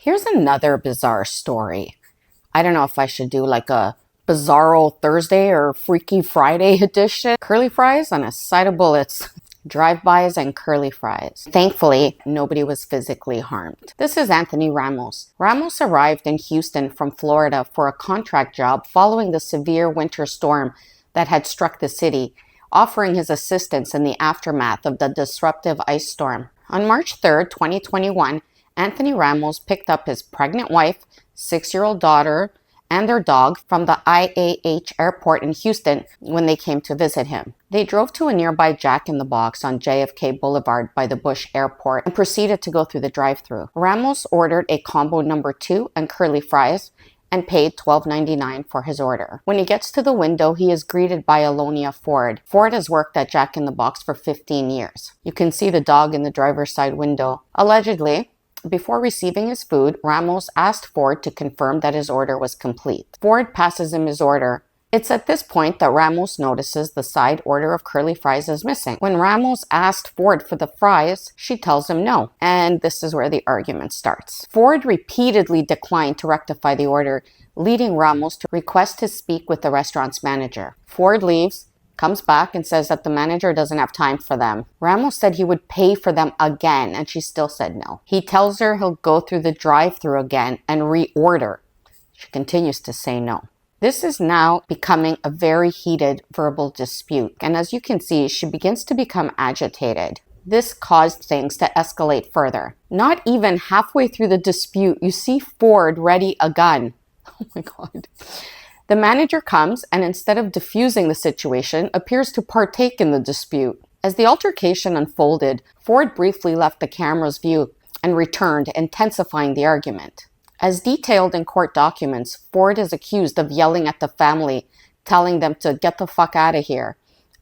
Here's another bizarre story. I don't know if I should do like a Bizarro Thursday or Freaky Friday edition. Curly fries on a side of bullets. Drive-bys and curly fries. Thankfully, nobody was physically harmed. This is Anthony Ramos. Ramos arrived in Houston from Florida for a contract job following the severe winter storm that had struck the city, offering his assistance in the aftermath of the disruptive ice storm. On March 3rd, 2021, Anthony Ramos picked up his pregnant wife, 6-year-old daughter, and their dog from the IAH airport in Houston when they came to visit him. They drove to a nearby Jack-in-the-Box on JFK Boulevard by the Bush Airport and proceeded to go through the drive-thru. Ramos ordered a combo number 2 and curly fries and paid $12.99 for his order. When he gets to the window, he is greeted by Alonia Ford. Ford has worked at Jack-in-the-Box for 15 years. You can see the dog in the driver's side window. Allegedly, before receiving his food, Ramos asked Ford to confirm that his order was complete. Ford passes him his order. It's at this point that Ramos notices the side order of curly fries is missing. When Ramos asked Ford for the fries, she tells him no. And this is where the argument starts. Ford repeatedly declined to rectify the order, leading Ramos to request to speak with the restaurant's manager. Ford leaves, comes back and says that the manager doesn't have time for them. Ramos said he would pay for them again, and she still said no. He tells her he'll go through the drive-thru again and reorder. She continues to say no. This is now becoming a very heated verbal dispute, and as you can see, she begins to become agitated. This caused things to escalate further. Not even halfway through the dispute, you see Ford ready a gun. Oh my God. The manager comes and instead of diffusing the situation, appears to partake in the dispute. As the altercation unfolded, Ford briefly left the camera's view and returned, intensifying the argument. As detailed in court documents, Ford is accused of yelling at the family, telling them to get the fuck out of here,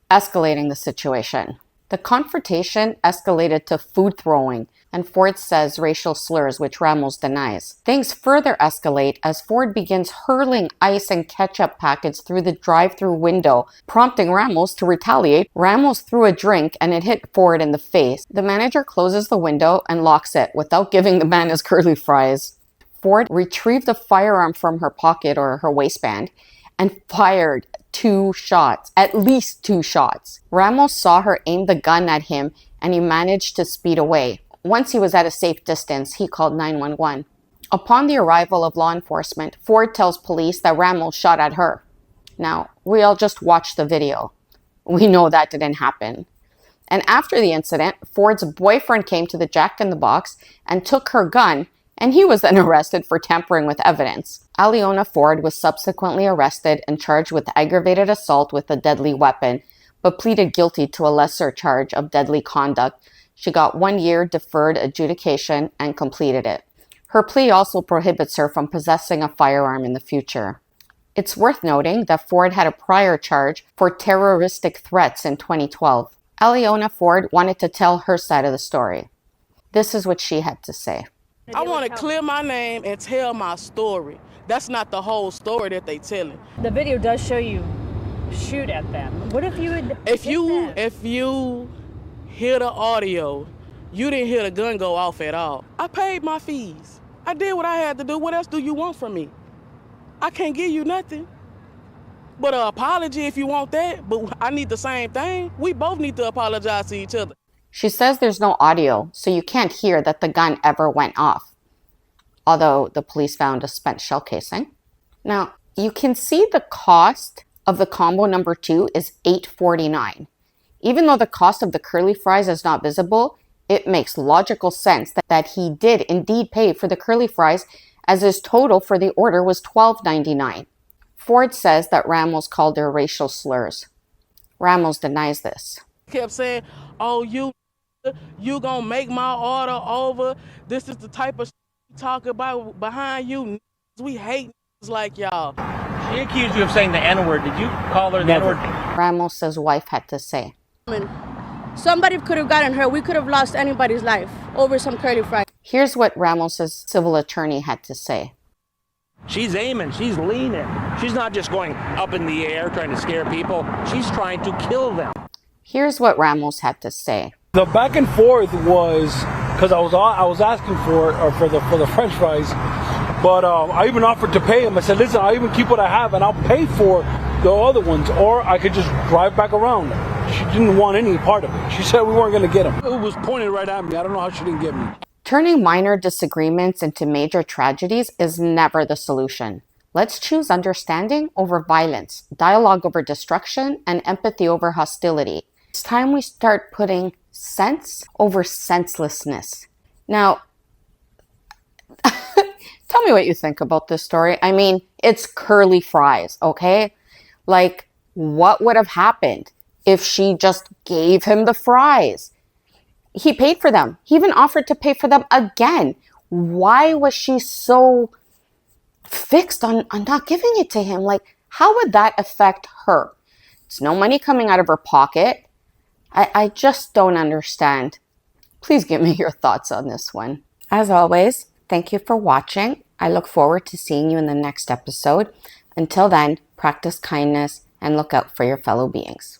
escalating the situation. The confrontation escalated to food throwing, and Ford says racial slurs, which Ramos denies. Things further escalate as Ford begins hurling ice and ketchup packets through the drive-thru window, prompting Ramos to retaliate. Ramos threw a drink and it hit Ford in the face. The manager closes the window and locks it without giving the man his curly fries. Ford retrieved a firearm from her pocket or her waistband and fired 2 shots, at least 2 shots. Ramos saw her aim the gun at him and he managed to speed away. Once he was at a safe distance, he called 911. Upon the arrival of law enforcement, Ford tells police that Ramos shot at her. Now, we all just watched the video. We know that didn't happen. And after the incident, Ford's boyfriend came to the Jack-in-the-Box and took her gun, and he was then arrested for tampering with evidence. Aleona Ford was subsequently arrested and charged with aggravated assault with a deadly weapon, but pleaded guilty to a lesser charge of deadly conduct. She got 1 year deferred adjudication and completed it. Her plea also prohibits her from possessing a firearm in the future. It's worth noting that Ford had a prior charge for terroristic threats in 2012. Aleona Ford wanted to tell her side of the story. This is what she had to say. I want to clear my name and tell my story. That's not the whole story that they telling. The video does show you shoot at them. What if you would If you hear the audio, you didn't hear the gun go off at all. I paid my fees. I did what I had to do. What else do you want from me? I can't give you nothing but an apology if you want that, but I need the same thing. We both need to apologize to each other. She says there's no audio, so you can't hear that the gun ever went off, although the police found a spent shell casing. Now, you can see the cost of the combo number 2 is $8.49. Even though the cost of the curly fries is not visible, it makes logical sense that he did indeed pay for the curly fries, as his total for the order was $12.99. Ford says that Ramos called her racial slurs. Ramos denies this. Kept saying, oh, you gonna make my order over. This is the type of you talk about behind you. We hate like y'all. She accused you of saying the N-word. Did you call her the N-word? Ramos' wife had to say. Somebody could have gotten hurt. We could have lost anybody's life over some curly fries. Here's what Ramos' civil attorney had to say. She's aiming, she's leaning. She's not just going up in the air trying to scare people. She's trying to kill them. Here's what Ramos had to say. The back and forth was because I was asking for it, or for the French fries. But I even offered to pay him. I said, listen, I'll even keep what I have and I'll pay for the other ones, or I could just drive back around. She didn't want any part of it. She said we weren't going to get them. It was pointed right at me. I don't know how she didn't get me. Turning minor disagreements into major tragedies is never the solution. Let's choose understanding over violence, dialogue over destruction, and empathy over hostility. It's time we start putting sense over senselessness. Now, tell me what you think about this story. I mean, it's curly fries, okay? Like, what would have happened if she just gave him the fries? He paid for them. He even offered to pay for them again. Why was she so fixed on not giving it to him? Like, how would that affect her? It's no money coming out of her pocket. I just don't understand. Please give me your thoughts on this one. As always, thank you for watching. I look forward to seeing you in the next episode. Until then, practice kindness and look out for your fellow beings.